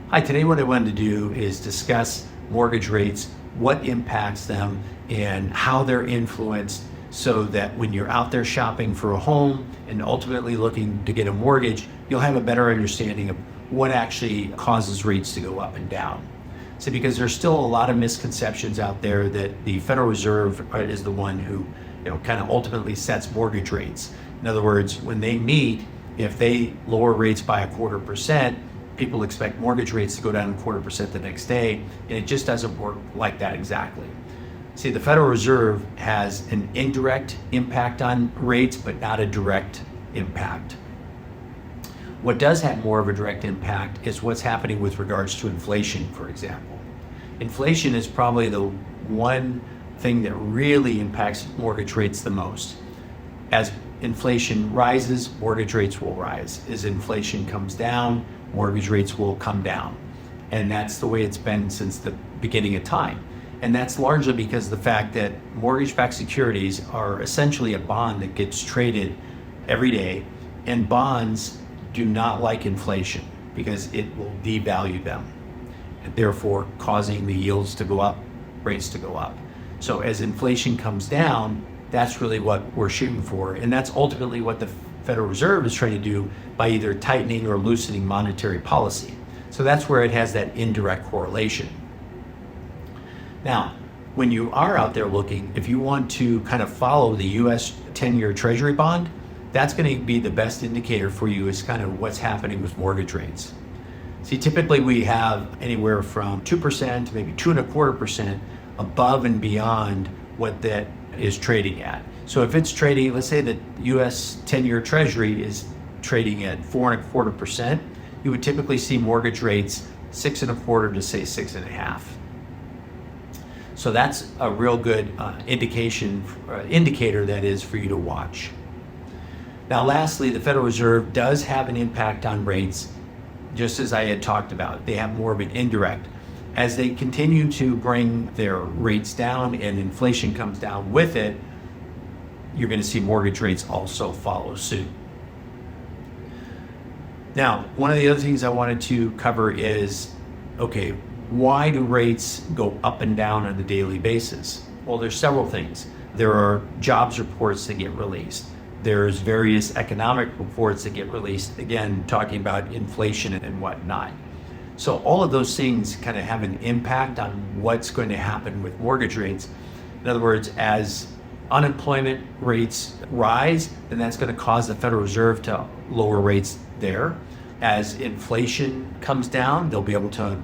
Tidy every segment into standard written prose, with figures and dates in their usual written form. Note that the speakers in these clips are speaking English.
Hi, today what I wanted to do is discuss mortgage rates, what impacts them, and how they're influenced so that when you're out there shopping for a home and ultimately looking to get a mortgage, you'll have a better understanding of what actually causes rates to go up and down. So because there's still a lot of misconceptions out there that the Federal Reserve is the one who kind of ultimately sets mortgage rates. In other words, when they meet, if they lower rates by 0.25%, people expect mortgage rates to go down 0.25% the next day, and it just doesn't work like that exactly. See, the Federal Reserve has an indirect impact on rates, but not a direct impact. What does have more of a direct impact is what's happening with regards to inflation, for example. Inflation is probably the one thing that really impacts mortgage rates the most. As inflation rises, mortgage rates will rise. As inflation comes down, mortgage rates will come down. And that's the way it's been since the beginning of time. And that's largely because of the fact that mortgage-backed securities are essentially a bond that gets traded every day, and bonds do not like inflation because it will devalue them, and therefore causing the yields to go up, rates to go up. So as inflation comes down, that's really what we're shooting for, and that's ultimately what the Federal Reserve is trying to do by either tightening or loosening monetary policy. So that's where it has that indirect correlation. Now, when you are out there looking, if you want to kind of follow the US 10-year Treasury bond, that's going to be the best indicator for you is kind of what's happening with mortgage rates. See, typically we have anywhere from 2% to maybe 2.25% above and beyond what that is trading at. So if it's trading, let's say that US 10-year Treasury is trading at 4.25%, you would typically see mortgage rates 6.25 to say 6.5. So that's a real good indicator that is for you to watch. Now, lastly, the Federal Reserve does have an impact on rates, just as I had talked about. They have more of an indirect. As they continue to bring their rates down and inflation comes down with it, you're going to see mortgage rates also follow suit. Now, one of the other things I wanted to cover is, okay, why do rates go up and down on a daily basis? Well, there's several things. There are jobs reports that get released. There's various economic reports that get released, again, talking about inflation and whatnot. So all of those things kind of have an impact on what's going to happen with mortgage rates. In other words, as unemployment rates rise, then that's going to cause the Federal Reserve to lower rates there. As inflation comes down, they'll be able to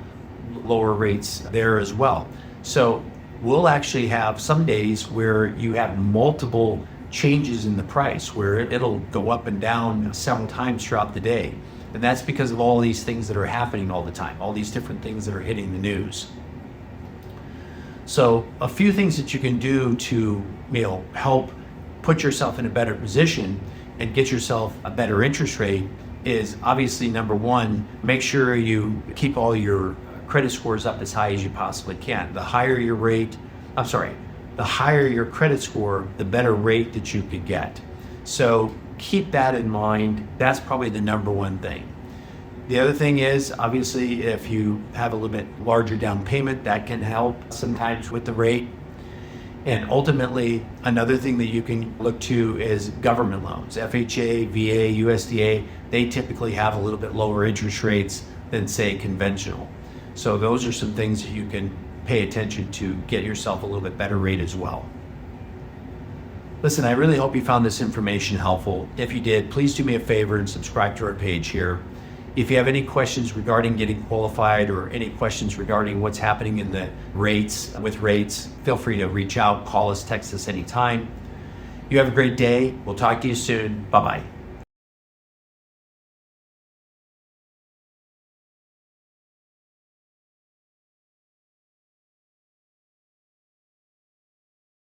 lower rates there as well. So we'll actually have some days where you have multiple changes in the price, where it'll go up and down several times throughout the day. And that's because of all these things that are happening all the time, all these different things that are hitting the news. So a few things that you can do to help put yourself in a better position and get yourself a better interest rate is obviously, number one, make sure you keep all your credit scores up as high as you possibly can. The higher your credit score, the better rate that you could get. So keep that in mind. That's probably the number one thing. The other thing is, obviously, if you have a little bit larger down payment, that can help sometimes with the rate. And ultimately, another thing that you can look to is government loans. FHA, VA, USDA, they typically have a little bit lower interest rates than, say, conventional. So those are some things that you can pay attention to get yourself a little bit better rate as well. Listen, I really hope you found this information helpful. If you did, please do me a favor and subscribe to our page here. If you have any questions regarding getting qualified or any questions regarding what's happening in the rates, feel free to reach out, call us, text us anytime. You have a great day. We'll talk to you soon. Bye-bye.